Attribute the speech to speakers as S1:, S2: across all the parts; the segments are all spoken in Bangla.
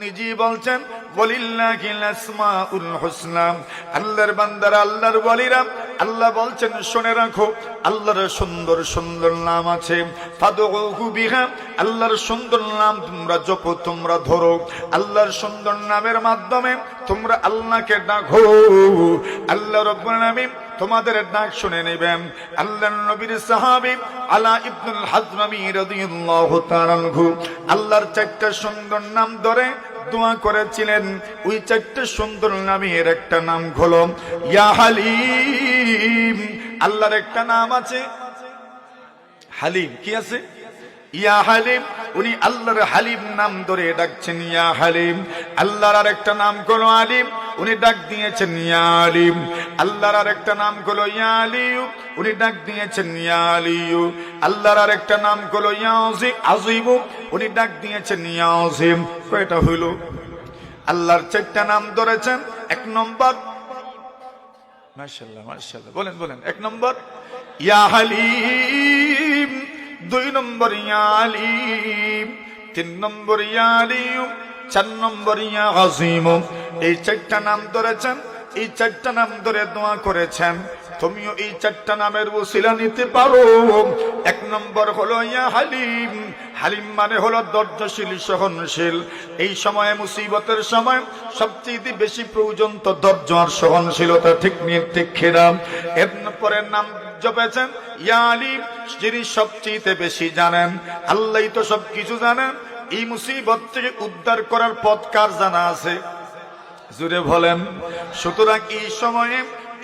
S1: নিজে বলছেন ওয়ালিল্লাহিল আসমাউল হুসনা, আল্লাহর বান্দারা আল্লাহর ওয়ালিরা আল্লাহ বলছেন শুনে রাখো আল্লাহর সুন্দর সুন্দর নাম আছে, ফাদউহু বিহা, আল্লাহর সুন্দর নাম তোমরা জপো, তোমরা ধরো, আল্লাহর সুন্দর নামের মাধ্যমে তোমরা আল্লাহকে ডাকো, আল্লাহ রাব্বুল আলামিন তোমাদের ডাক শুনে নেবেন। আল্লাহর নবীর সাহাবী আলা ইবনুল হাজরামি রাদিয়াল্লাহু তাআলা আনহু আল্লাহর চারটা সুন্দর নাম ধরে দোয়া করেছিলেন। ওই চারটা সুন্দর নামের একটা নাম হলো ইয়া হালিম। আল্লাহর একটা নাম আছে হালিম। কি আছে? ইয়া হালিম। উনি আল্লাহর হালিম নাম ধরে ডাকছেন ইয়া হালিম। আল্লাহর আরেকটা নাম হলো আলিম, উনি ডাক দিয়েছেন ইয়া আলিম। আল্লাহর আরেকটা নাম হলো ইয়া আলিয়ু, উনি ডাক দিয়েছেন ইয়া আলিয়ু। আল্লাহর আরেকটা নাম হলো ইয়া আজিম, উনি ডাক দিয়েছেন ইয়া আজিম। কয়টা হইল? আল্লাহর চারটা নাম ধরেছেন। এক নম্বর, মাশাআল্লাহ মাশাআল্লাহ, বলেন বলেন, এক নম্বর ইয়া হালিম, দুই নম্বর ইয়া আলিম, তিন নম্বর ইয়া আলিয়ু, চার নম্বর ইয়া আজিম। এই চারটা নাম ধরেছেন, এই চারটা নাম ধরে দোয়া করেছেন। তুমিও এই চারটা নামের ওসিলা নিতে পারো। এক নম্বর হলো ইয়া হালিম। হালিম মানে হলো ধৈর্যশীল, সহনশীল। এই সময়ে মুসিবতের সময় সবচেয়ে বেশি প্রয়োজন তো ধৈর্য আর সহনশীলতা। ঠিক নিয়ে ঠিক খেলাম। এরপরে নাম জপেছেন ইয়া আলিম, যিনি সবচেয়ে বেশি জানেন। আল্লাহই তো সবকিছু জানেন। এই মুসিবত থেকে উদ্ধার করার পথ কার জানা আছে? জুড়ে বলেন। সুতরাং এই সময়ে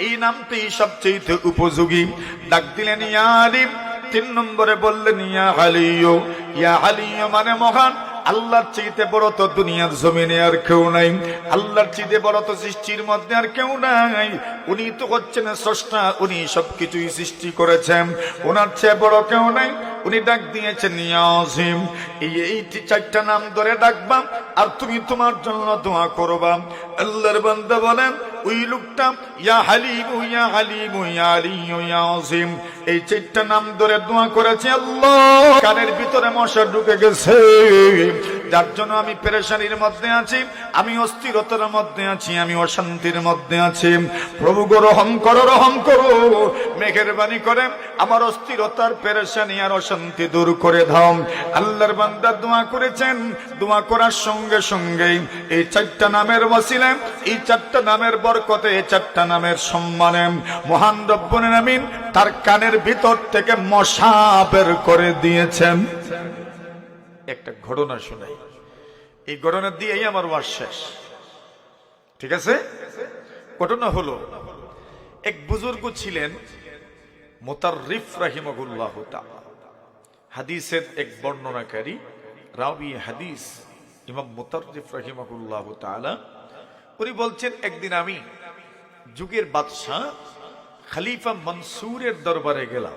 S1: এই নামটি সবচেয়ে উপযোগী। ডাক দিলেন ইয়া আলিম। তিন নম্বরে বললেন ইয়া আলিয়ু। ইয়া আলিয়ু মানে মহান। আল্লাহর চাইতে বড় তো দুনিয়ার জমিনে আর কেউ নাই। আল্লাহর চাইতে বড় তো সৃষ্টির মধ্যে আর কেউ নাই। উনি তো হচ্ছেন স্রষ্টা, উনি সবকিছুই সৃষ্টি করেছেন, ওনার চেয়ে বড় কেউ নাই। উনি ডাক দিয়েছেন ইয়া আজিম। এই চারটা নাম ধরে ডাকবা আর তুমি তোমার জন্য দোয়া করবা। আল্লাহর বান্দা বলেন ওই লোকটা ইয়া হালিম ইয়া হালিম ইয়া আলিয়ু ইয়া আজিম এই চারটা নাম ধরে দোয়া করেছে। আল্লাহ, কানের ভিতরে মশা ঢুকে গেছে, যার জন্য আমি পেরেশানির মধ্যে আছি, আমি অস্থিরতার মধ্যে আছি, আমি অশান্তির মধ্যে আছি। প্রভু গো রহম করো, রহম করো, মেহেরবানি করে আমার অস্থিরতার পেরেশানি আর অশান্তি দূর করে দাও। আল্লাহর বান্দা দোয়া করেছেন। দোয়া করার সঙ্গে সঙ্গে এই চারটা নামের ওসিলায়, এই চারটা নামের বরকতে, এই চারটা নামের সম্মানে মহান রব্বুল আমিন তার কানের ভিতর থেকে মশা বের করে দিয়েছেন। একটা ঘটনা শোনাই, এই ঘটনা দিয়েই আমার ওয়াজ শেষ। ঠিক আছে? ঘটনা হলো, এক বুজুর্গ ছিলেন মুতাররিফ রাহিমাহুল্লাহ তাআলা, হাদিসের এক বর্ণনাকারী রাবি হাদিস ইমাম মুতাররিফ রাহিমাহুল্লাহ তাআলা। উনি বলছেন একদিন আমি যুগের বাদশাহ খলিফা মনসুরের দরবারে গেলাম।